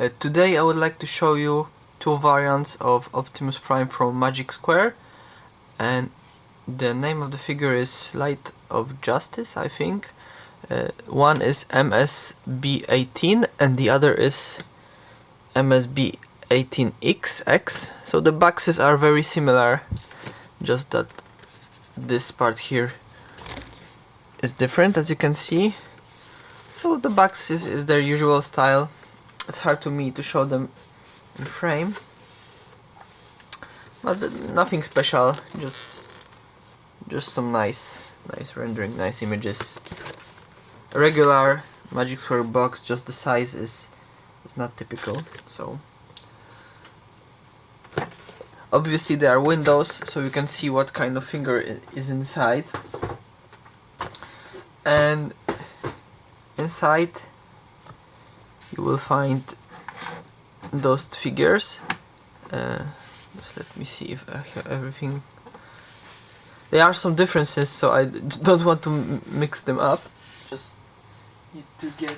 Today I would like to show you two variants of Optimus Prime from Magic Square, and the name of the figure is Light of Justice, I think. One is MS-B18 and the other is MS-B18X. So the boxes are very similar, just that this part here is different, as you can see. So the box is their usual style. It's hard to me to show them in frame, but nothing special, just some nice rendering, nice images. A regular Magic Square box, just the size is not typical. So obviously there are windows, so you can see what kind of figure is inside. And inside you will find those figures. Just let me see if I have everything. There are some differences, so I don't want to mix them up. Just need to get.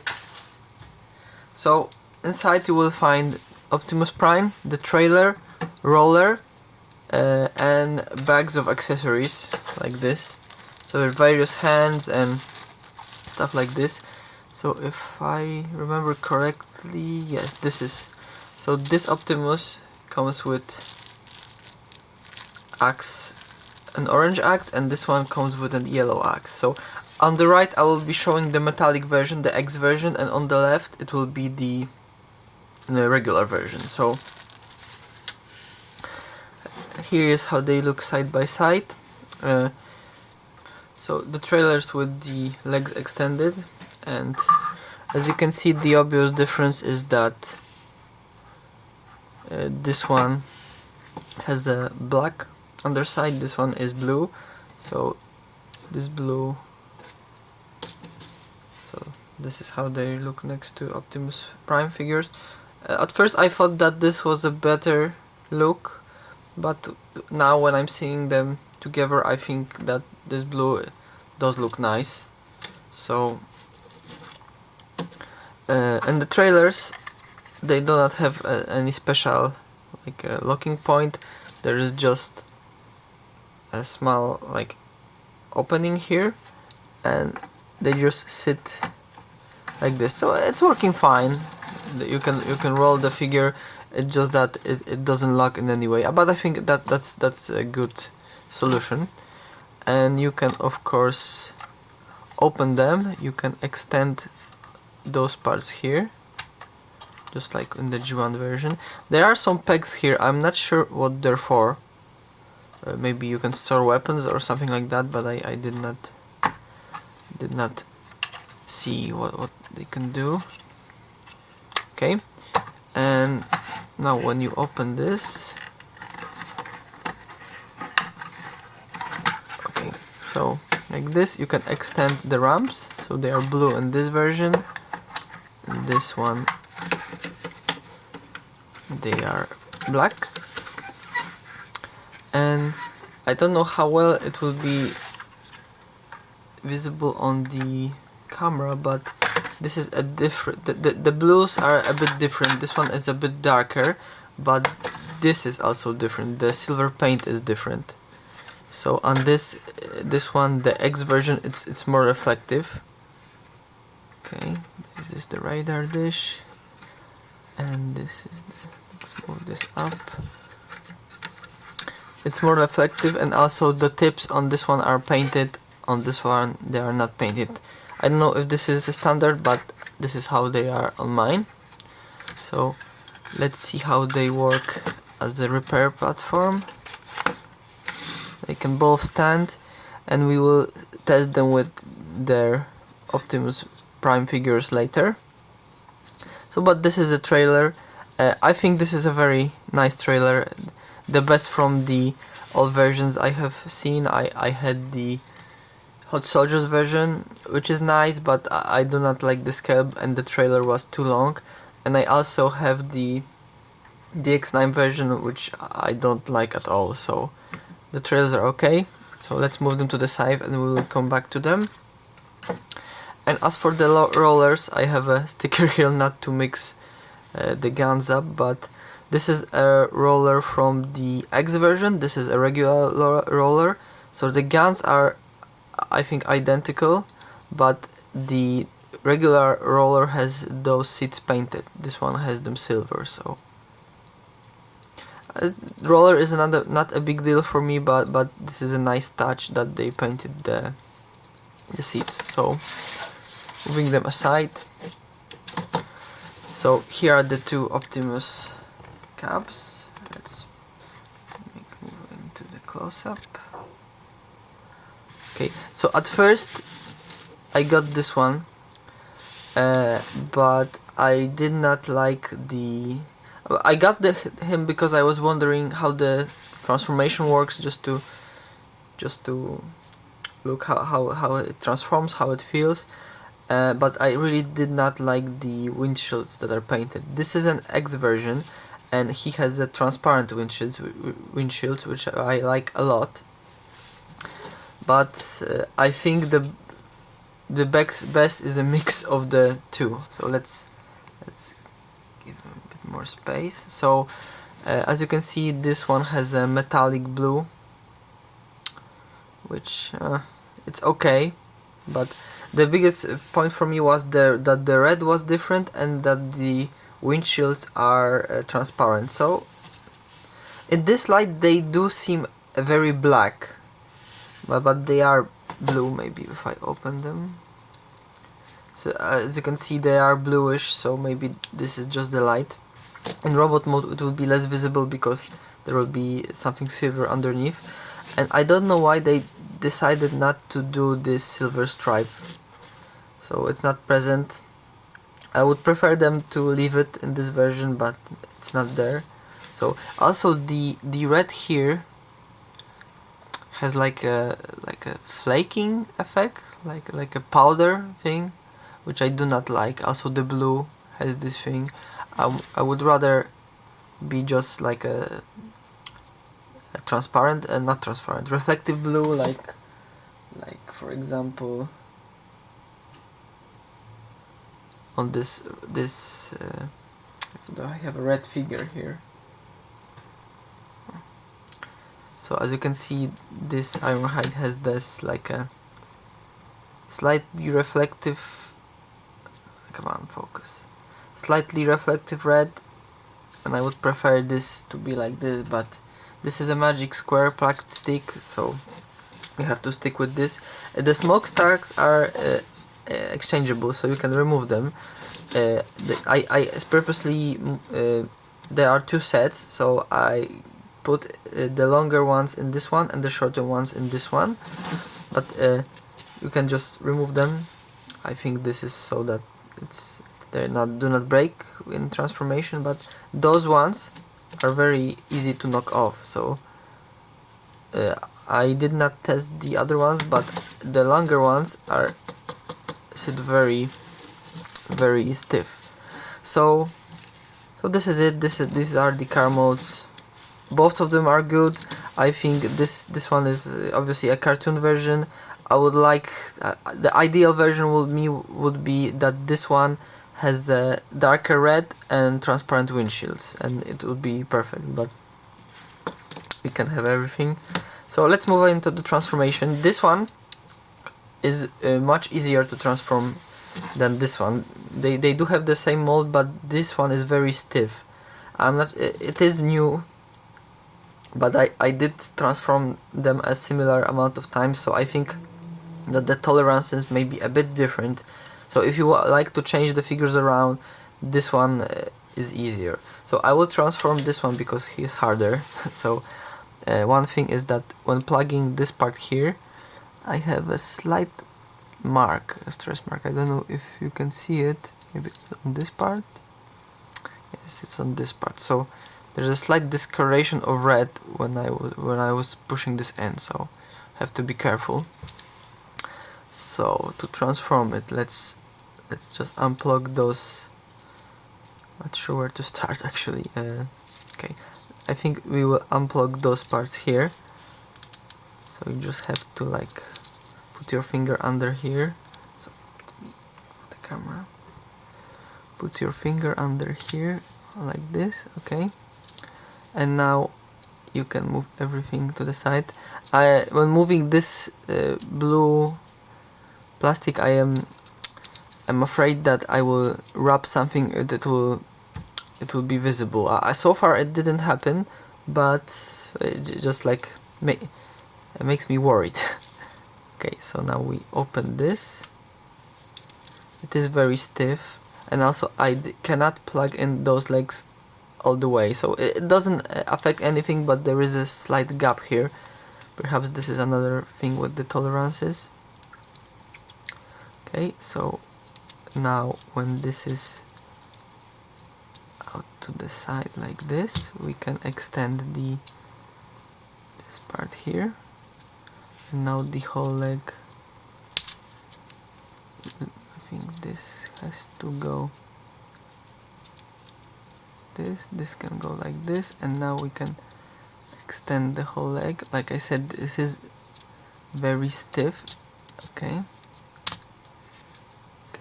So inside you will find Optimus Prime, the trailer, roller, and bags of accessories like this. So there are various hands and stuff like this. So if I remember correctly, yes, this is. So this Optimus comes with axe, an orange axe, and this one comes with an yellow axe. So on the right I will be showing the metallic version, the X version, and on the left it will be the regular version. So here is how they look side by side. So the trailers with the legs extended, and as you can see, the obvious difference is that this one has a black underside, this one is blue. So this blue, so this is how they look next to Optimus Prime figures. At first I thought that this was a better look, but now when I'm seeing them together I think that this blue does look nice. So and the trailers, they do not have any special locking point. There is just a small opening here, and they just sit like this. So it's working fine. You can roll the figure. It's just that it doesn't lock in any way. But I think that's a good solution. And you can of course open them. You can extend those parts here, just like in the G1 version. There are some pegs here. I'm not sure what they're for. Maybe you can store weapons or something like that, but I did not see what they can do. Okay, and now when you open this, okay, so like this, you can extend the ramps. So they are blue in this version, and this one they are black. And I don't know how well it will be visible on the camera, but this is a different, the blues are a bit different. This one is a bit darker, but this is also different. The silver paint is different. So on this one, the X version, it's more reflective. Okay, this is the radar dish, and this is let's move this up. It's more reflective, and also the tips on this one are painted. On this one they are not painted. I don't know if this is a standard, but this is how they are on mine. So let's see how they work as a repair platform. They can both stand, and we will test them with their Optimus Prime figures later. So but this is a trailer. I think this is a very nice trailer, the best from the old versions I have seen. I had the Hot Soldiers version, which is nice, but I do not like the scale, and the trailer was too long. And I also have the X9 version, which I don't like at all. So the trailers are okay. So let's move them to the side and we will come back to them. And as for the rollers, I have a sticker here not to mix the guns up, but this is a roller from the X version, this is a regular roller, so the guns are, I think, identical, but the regular roller has those seats painted, this one has them silver, so roller is not a big deal for me, but this is a nice touch that they painted the seats. So moving them aside, so here are the two Optimus cabs. Let's move into the close-up. Okay, so at first I got this one, but I did not like the... I got him because I was wondering how the transformation works, just to look how it transforms, how it feels. But I really did not like the windshields that are painted. This is an X version, and he has a transparent windshields, which I like a lot. But I think the best is a mix of the two. So let's give him a bit more space. So as you can see, this one has a metallic blue, which it's okay, but the biggest point for me was that the red was different and that the windshields are transparent. So in this light they do seem very black, but they are blue. Maybe if I open them, so as you can see they are bluish, so maybe this is just the light. In robot mode it will be less visible because there will be something silver underneath, and I don't know why they decided not to do this silver stripe, so it's not present. I would prefer them to leave it in this version, but it's not there. So also the red here has like a flaking effect, like a powder thing, which I do not like. Also the blue has this thing. I would rather be just like a transparent and not transparent, reflective blue, like for example on this I have a red figure here. So as you can see, this Ironhide has this like a slightly reflective, come on, focus, slightly reflective red, and I would prefer this to be like this, but this is a magic square plastic, so we have to stick with this. The smokestacks are exchangeable, so you can remove them. I purposely, there are two sets, so I put the longer ones in this one and the shorter ones in this one, but you can just remove them. I think this is so that do not break in transformation, but those ones are very easy to knock off. So I did not test the other ones, but the longer ones sit very stiff. So this is it. These are the car modes. Both of them are good. I think this one is obviously a cartoon version. I would like the ideal version would be that this one has a darker red and transparent windshields, and it would be perfect, but we can have everything. So let's move into the transformation. This one is much easier to transform than this one. They do have the same mold, but this one is very stiff. It is new, but I did transform them a similar amount of times, so I think that the tolerances may be a bit different. So if you like to change the figures around, this one is easier. So I will transform this one because he is harder. So one thing is that when plugging this part here, I have a slight mark, a stress mark. I don't know if you can see it. Maybe on this part. Yes, it's on this part. So there's a slight discoloration of red when I was pushing this in. So have to be careful. So to transform it, let's just unplug those. Not sure where to start actually. Okay, I think we will unplug those parts here. So you just have to like put your finger under here. So let me move the camera. put your finger under here like this, okay, and now you can move everything to the side. When moving this blue plastic, I'm afraid that I will rub something that will be visible. So far it didn't happen, but it just like it makes me worried. Okay, so now we open this. It is very stiff, and also I cannot plug in those legs all the way, so it doesn't affect anything, but there is a slight gap here. Perhaps this is another thing with the tolerances. Okay, so now when this is out to the side like this, we can extend this part here, and now the whole leg, I think this has to go this can go like this, and now we can extend the whole leg. Like I said, this is very stiff. Okay,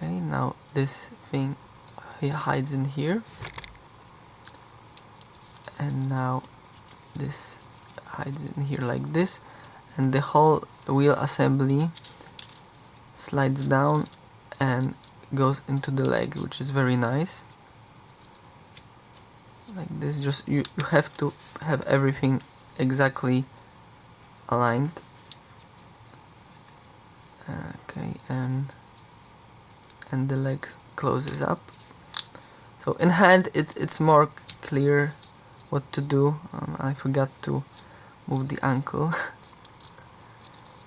now this thing hides in here, and now this hides in here like this, and the whole wheel assembly slides down and goes into the leg, which is very nice. Like this, just you have to have everything exactly aligned. Okay, and the leg closes up. So in hand it's more clear what to do. I forgot to move the ankle.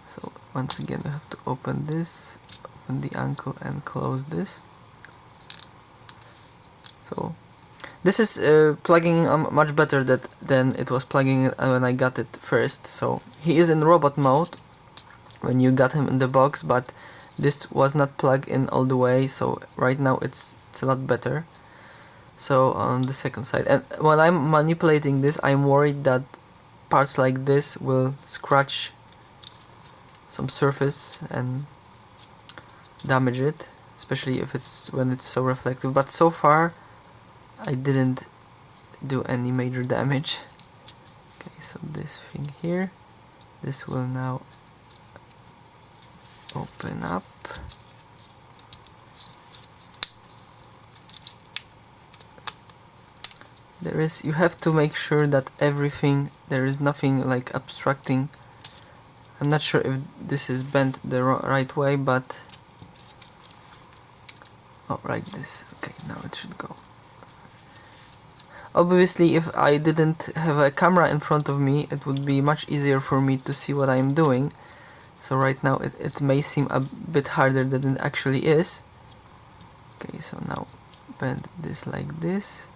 So once again we have to open this, open the ankle and close this. So this is plugging much better than it was plugging when I got it first. So he is in robot mode when you got him in the box, but this was not plugged in all the way, so right now it's a lot better. So on the second side, and when I'm manipulating this, I'm worried that parts like this will scratch some surface and damage it, especially if when it's so reflective, but so far I didn't do any major damage. Okay, so this thing here, this will now open up. You have to make sure that everything, there is nothing like obstructing. I'm not sure if this is bent the right way, but like this. Okay, now it should go. Obviously, if I didn't have a camera in front of me, it would be much easier for me to see what I'm doing. So right now it may seem a bit harder than it actually is. Okay, so now bend this like this.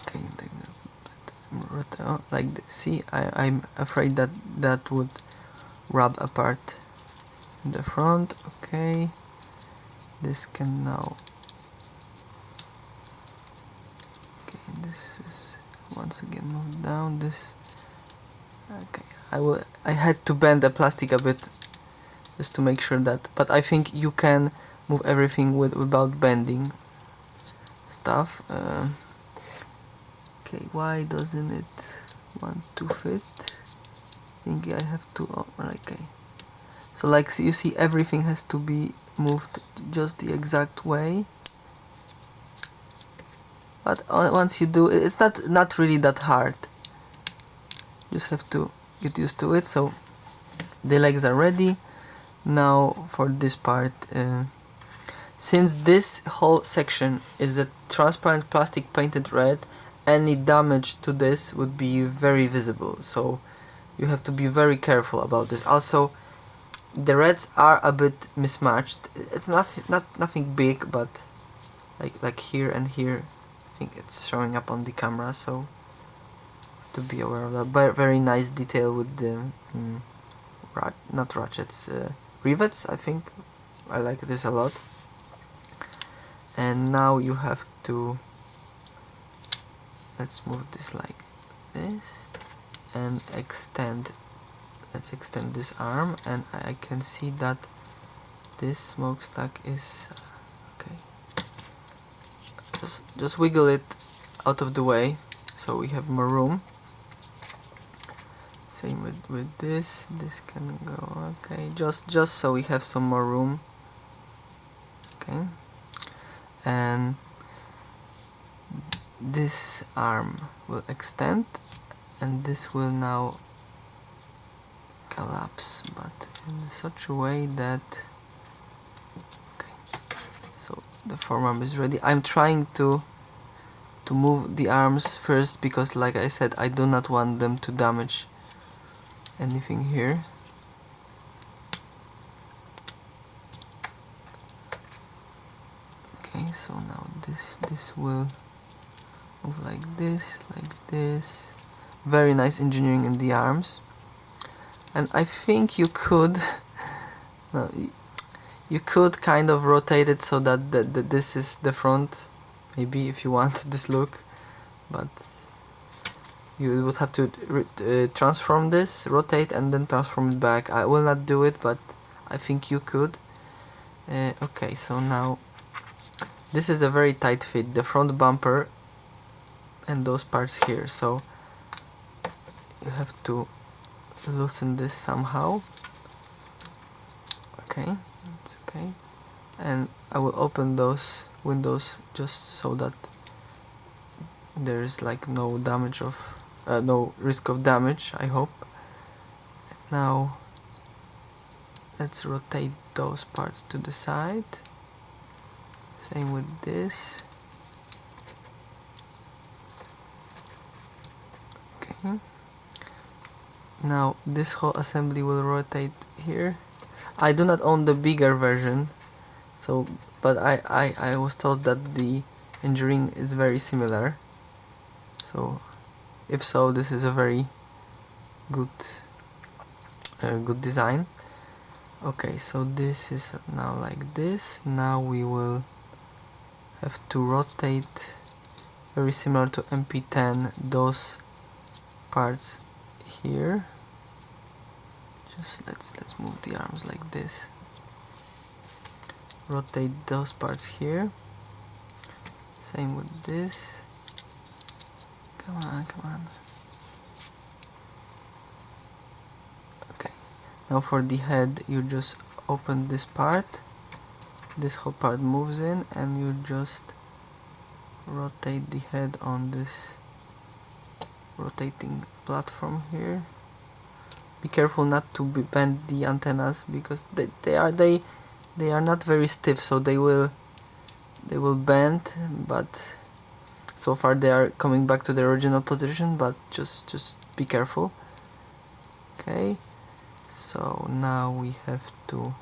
Okay, like this. See, I'm afraid that would rub apart in the front. Okay, this can now. Okay, this is once again moved down. This. Okay, I had to bend the plastic a bit just to make sure that, but I think you can move everything without bending stuff. Okay, why doesn't it want to fit? I think I have to. Okay, so like you see, everything has to be moved just the exact way. But once you do, it's not really that hard. You just have to get used to it. So the legs are ready. Now for this part, since this whole section is a transparent plastic painted red, any damage to this would be very visible, so you have to be very careful about this. Also, the reds are a bit mismatched. It's nothing big, but like here and here, I think it's showing up on the camera, so to be aware of that. Very nice detail with the not ratchets, rivets. I think I like this a lot. And now you have to, let's move this like this and extend. Let's extend this arm, and I can see that this smokestack is just wiggle it out of the way so we have more room. Same with this can go, okay, just so we have some more room. Okay, and this arm will extend and this will now collapse, but in such a way that, okay, so the forearm is ready. I'm trying to move the arms first because, like I said, I do not want them to damage anything here. Okay, so now this will move like this, very nice engineering in the arms. And I think you could no, you could kind of rotate it so that this is the front, maybe, if you want this look, but you would have to transform this, rotate, and then transform it back. I will not do it, but I think you could. Okay, so now this is a very tight fit, the front bumper and those parts here, so you have to loosen this somehow. Okay, it's okay, and I will open those windows just so that there is like no damage of no risk of damage, I hope. Now let's rotate those parts to the side. Same with this. Okay. Now this whole assembly will rotate here. I do not own the bigger version, so but I was told that the engineering is very similar. So if so, this is a very good good design. Okay, so this is now like this. Now we will have to rotate, very similar to MP10, those parts here. Just let's move the arms like this. Rotate those parts here. Same with this. Come on. Okay. Now for the head, you just open this part. This whole part moves in, and you just rotate the head on this rotating platform here. Be careful not to bend the antennas because they are not very stiff, so they will bend, but so far they are coming back to their original position, but just be careful. Okay, so now we have to,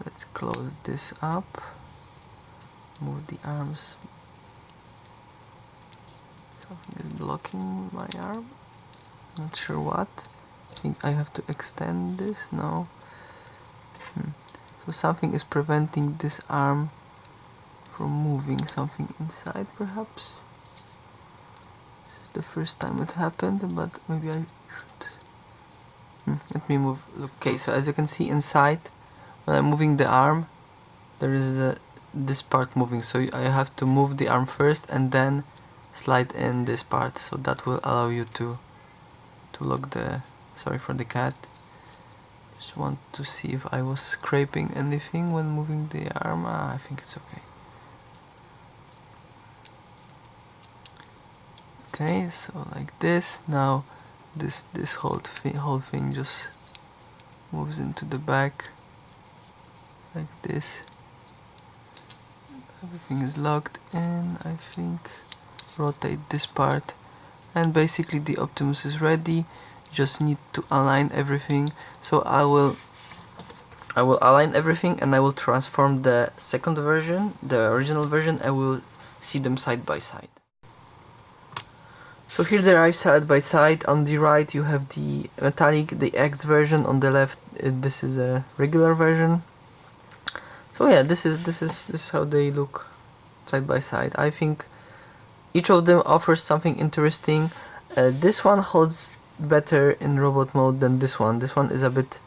let's close this up, move the arms. Something is blocking my arm, not sure what. I think I have to extend this. No. So something is preventing this arm from moving, something inside perhaps. This is the first time it happened, but maybe I should. Let me move. Okay, so as you can see inside, when I'm moving the arm, there is this part moving, so I have to move the arm first and then slide in this part, so that will allow you to lock the, sorry for the cat. Just want to see if I was scraping anything when moving the arm. I think it's okay. Okay, so like this. Now this whole thing just moves into the back like this. Everything is locked in, I think. Rotate this part, and basically the Optimus is ready. Just need to align everything. So I will align everything, and I will transform the second version, the original version. I will see them side by side. So here they are side by side. On the right you have the metallic, the X version. On the left this is a regular version. So yeah, this is how they look side by side. I think each of them offers something interesting. This one holds better in robot mode than this one. This one is a bit,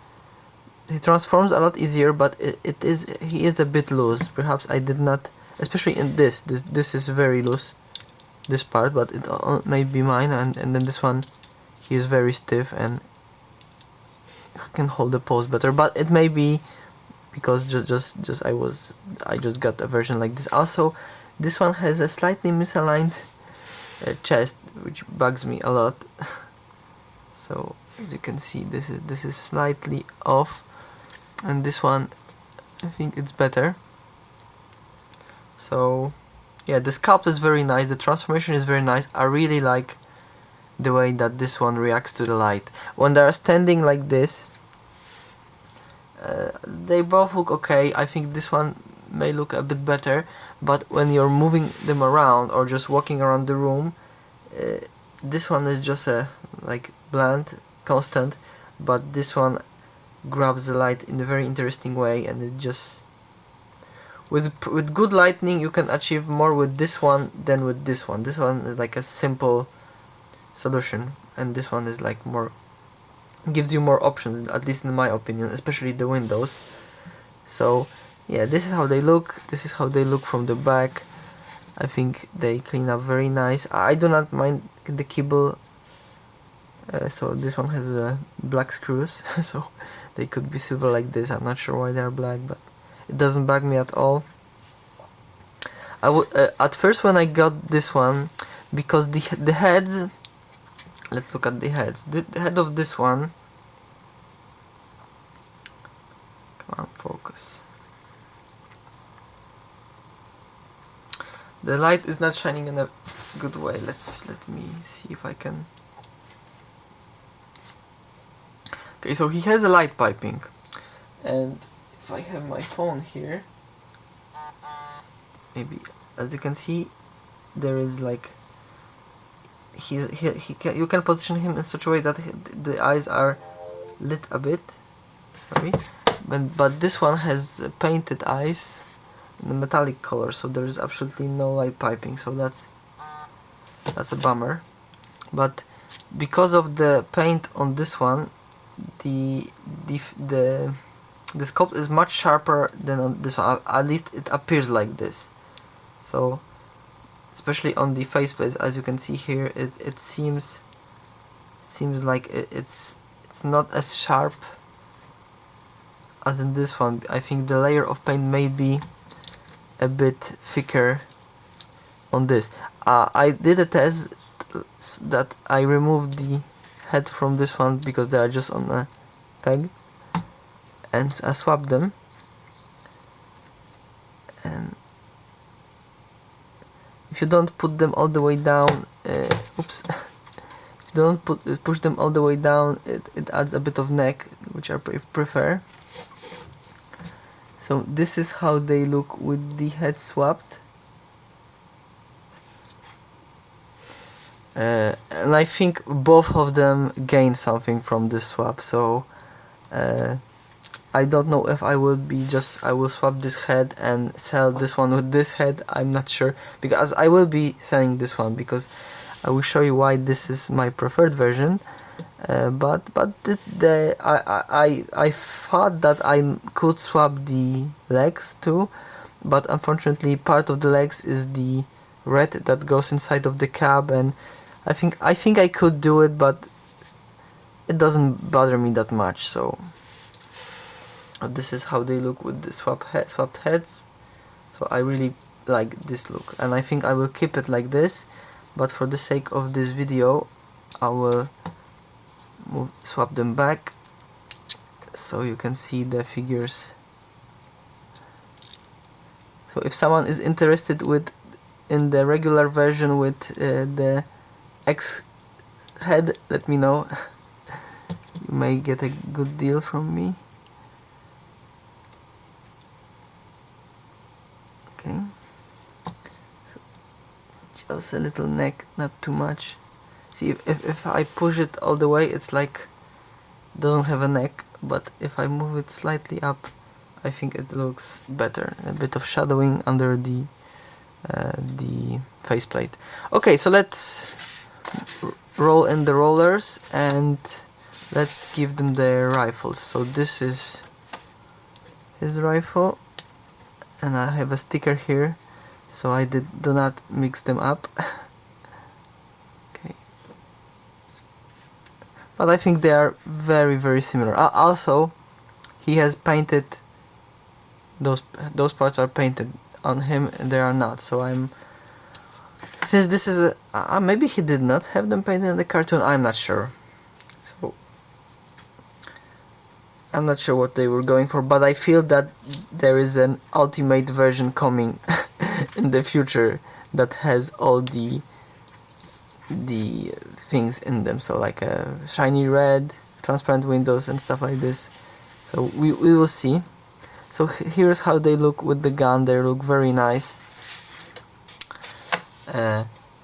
he transforms a lot easier, but he is a bit loose. Perhaps I did not especially in this is very loose, this part, but it may be mine, and then this one is very stiff and can hold the pose better, but it may be because I just got a version like this. Also, this one has a slightly misaligned chest, which bugs me a lot. So as you can see, this is slightly off, and this one I think it's better. So yeah, the sculpt is very nice, the transformation is very nice. I really like the way that this one reacts to the light. When they are standing like this, they both look okay. I think this one may look a bit better, but when you're moving them around or just walking around the room, this one is just a like bland, constant, but this one grabs the light in a very interesting way, and it just with good lighting you can achieve more with this one than with this one. This one is like a simple solution, and this one is like more, gives you more options, at least in my opinion, especially the windows. So yeah, this is how they look. This is how they look from the back. I think they clean up very nice. I do not mind the keyble. So this one has black screws, so they could be silver like this. I'm not sure why they are black, but it doesn't bug me at all. I would at first when I got this one, because the heads. Let's look at the heads. The head of this one. Come on, focus. The light is not shining in a good way. Let me see if I can. Okay, so he has a light piping, and if I have my phone here, maybe as you can see, there is like. You can position him in such a way that the eyes are lit a bit. Sorry, but this one has painted eyes in a metallic color, so there is absolutely no light piping. So that's a bummer. But because of the paint on this one, the sculpt is much sharper than on this one. At least it appears like this. So. Especially on the faceplate, as you can see here, it seems like it's not as sharp as in this one. I think the layer of paint may be a bit thicker on this. I did a test that I removed the head from this one because they are just on a peg, and I swapped them, and if you don't put them all the way down, oops, if you don't push them all the way down, it adds a bit of neck, which I prefer. So this is how they look with the head swapped, and I think both of them gain something from this swap. So I don't know if I will swap this head and sell this one with this head. I'm not sure, because I will be selling this one because I will show you why this is my preferred version. But I thought that I could swap the legs too, but unfortunately part of the legs is the red that goes inside of the cab, and I think I could do it, but it doesn't bother me that much. So. This is how they look with the swapped heads. So I really like this look, and I think I will keep it like this, but for the sake of this video I will swap them back so you can see the figures. So if someone is interested in the regular version with the X head, let me know. You may get a good deal from me. Okay, so just a little neck, not too much. See, if I push it all the way, it's like doesn't have a neck, but if I move it slightly up, I think it looks better. A bit of shadowing under the faceplate. Okay, so let's roll in the rollers and let's give them their rifles. So this is his rifle, and I have a sticker here so I do not mix them up. Okay, but I think they are very similar. Also, he has painted those parts are painted on him, and they are not. So since this is maybe he did not have them painted in the cartoon. I'm not sure. So I'm not sure what they were going for, but I feel that there is an ultimate version coming in the future that has all the things in them, so like a shiny red, transparent windows and stuff like this. So we will see. So here's how they look with the gun. They look very nice.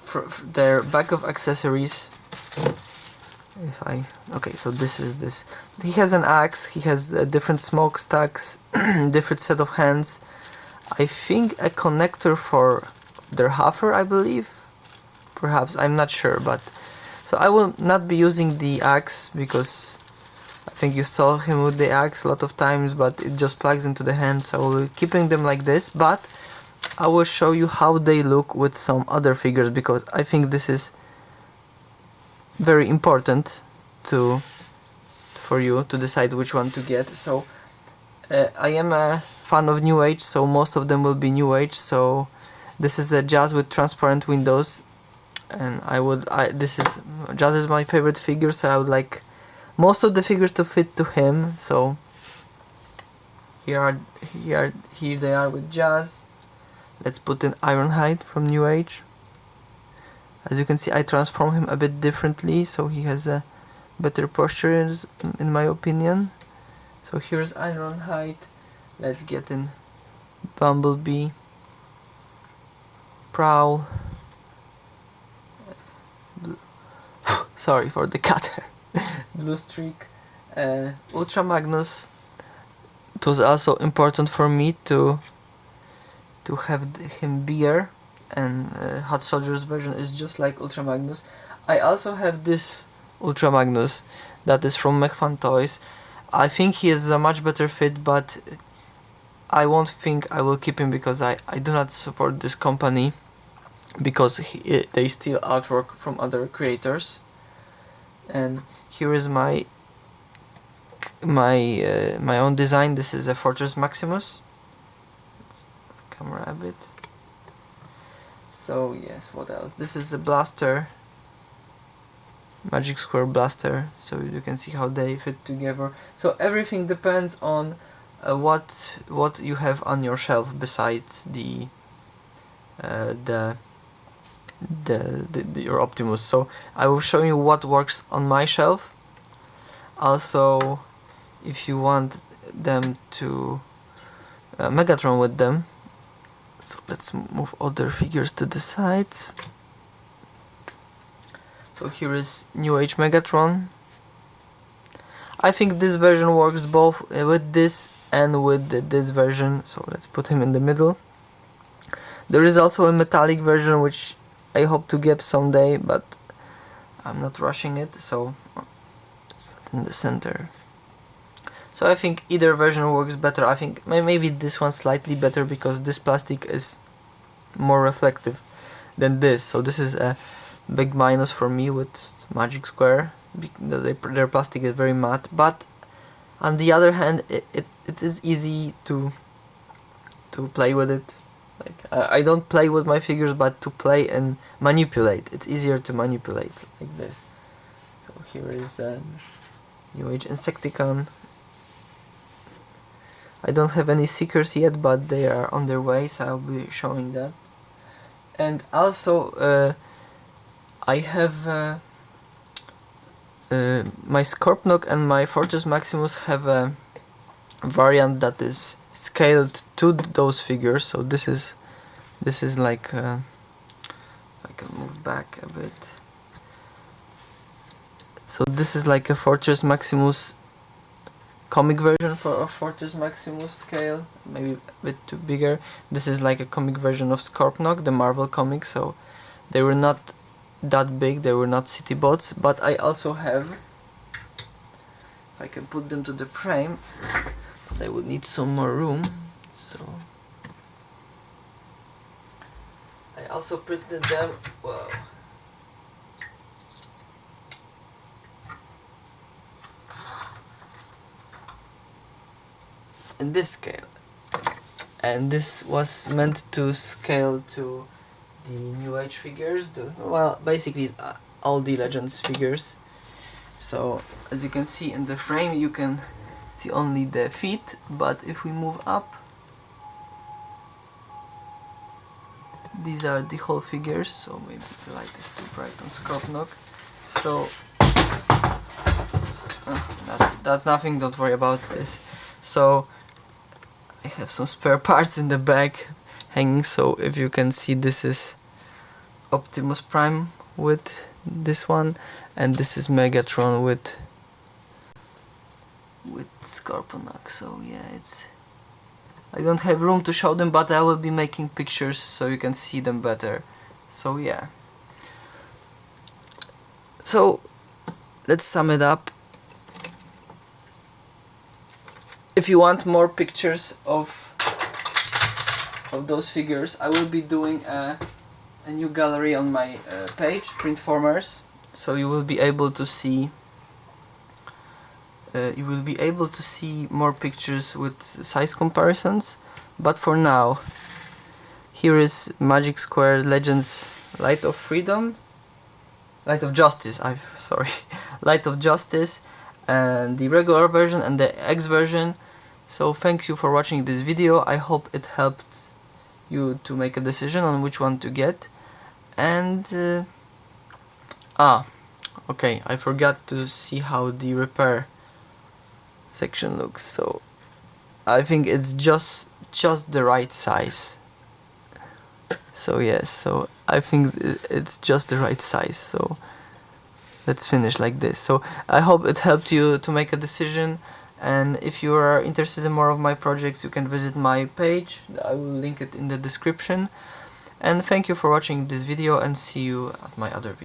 For their bag of accessories, okay, so this is this. He has an axe, he has different smokestacks, different set of hands. I think a connector for their huffer, I believe. Perhaps, I'm not sure, but... So I will not be using the axe, because I think you saw him with the axe a lot of times, but it just plugs into the hand, so I will be keeping them like this, but I will show you how they look with some other figures, because I think this is very important for you to decide which one to get. So I am a fan of New Age, so most of them will be New Age. So this is a Jazz with transparent windows, and Jazz is my favorite figure, so I would like most of the figures to fit to him. So here they are with Jazz. Let's put in Ironhide from New Age. As you can see, I transform him a bit differently, so he has a better posture in my opinion. So here's Ironhide. Let's get in Bumblebee, Prowl, sorry for the cat hair, Blue Streak, Ultra Magnus. It was also important for me to have him bigger, and Hot Soldier's version is just like Ultra Magnus. I also have this Ultra Magnus that is from MechFan Toys. I think he is a much better fit, but I won't think I will keep him, because I do not support this company, because they steal artwork from other creators. And here is my own design. This is a Fortress Maximus. Let's move the camera a bit. So yes, what else? This is a blaster, Magic Square blaster, so you can see how they fit together. So everything depends on what you have on your shelf besides your Optimus. So I will show you what works on my shelf. Also, if you want them to Megatron with them. So let's move other figures to the sides. So here is New Age Megatron. I think this version works both with this and with this version, so let's put him in the middle. There is also a metallic version which I hope to get someday, but I'm not rushing it, so it's not in the center. So I think either version works better. I think maybe this one slightly better, because this plastic is more reflective than this. So this is a big minus for me with Magic Square. Their plastic is very matte, but on the other hand, it is easy to play with it. Like I don't play with my figures, but to play and manipulate, it's easier to manipulate like this. So here is New Age Insecticon. I don't have any Seekers yet, but they are on their way, so I'll be showing that. And also I have my Scorponok and my Fortress Maximus have a variant that is scaled to those figures. So this is like if I can move back a bit. So this is like a Fortress Maximus comic version for a Fortress Maximus scale, maybe a bit too bigger. This is like a comic version of Scorponok, the Marvel comic, so they were not that big, they were not city bots, but I also have, if I can put them to the frame, but I would need some more room, so also printed them. Wow. In this scale, and this was meant to scale to the New Age figures, well, basically all the Legends figures. So as you can see in the frame, you can see only the feet, but if we move up, these are the whole figures. So maybe the light is too bright on Scorponok. So that's nothing, don't worry about this. So I have some spare parts in the back hanging, so if you can see, this is Optimus Prime with this one, and this is Megatron with Scorponok. So yeah, I don't have room to show them, but I will be making pictures so you can see them better. So yeah. So let's sum it up. If you want more pictures of those figures, I will be doing a new gallery on my page, Printformers. So you will be able to see more pictures with size comparisons. But for now, here is Magic Square Legends Light of Justice, Light of Justice, and the regular version and the X version. So thank you for watching this video. I hope it helped you to make a decision on which one to get. And okay, I forgot to see how the repair section looks. So I think it's just the right size. So yes, so I think it's just the right size. So let's finish like this. So I hope it helped you to make a decision, and if you are interested in more of my projects, you can visit my page. I will link it in the description. And thank you for watching this video, and see you at my other videos.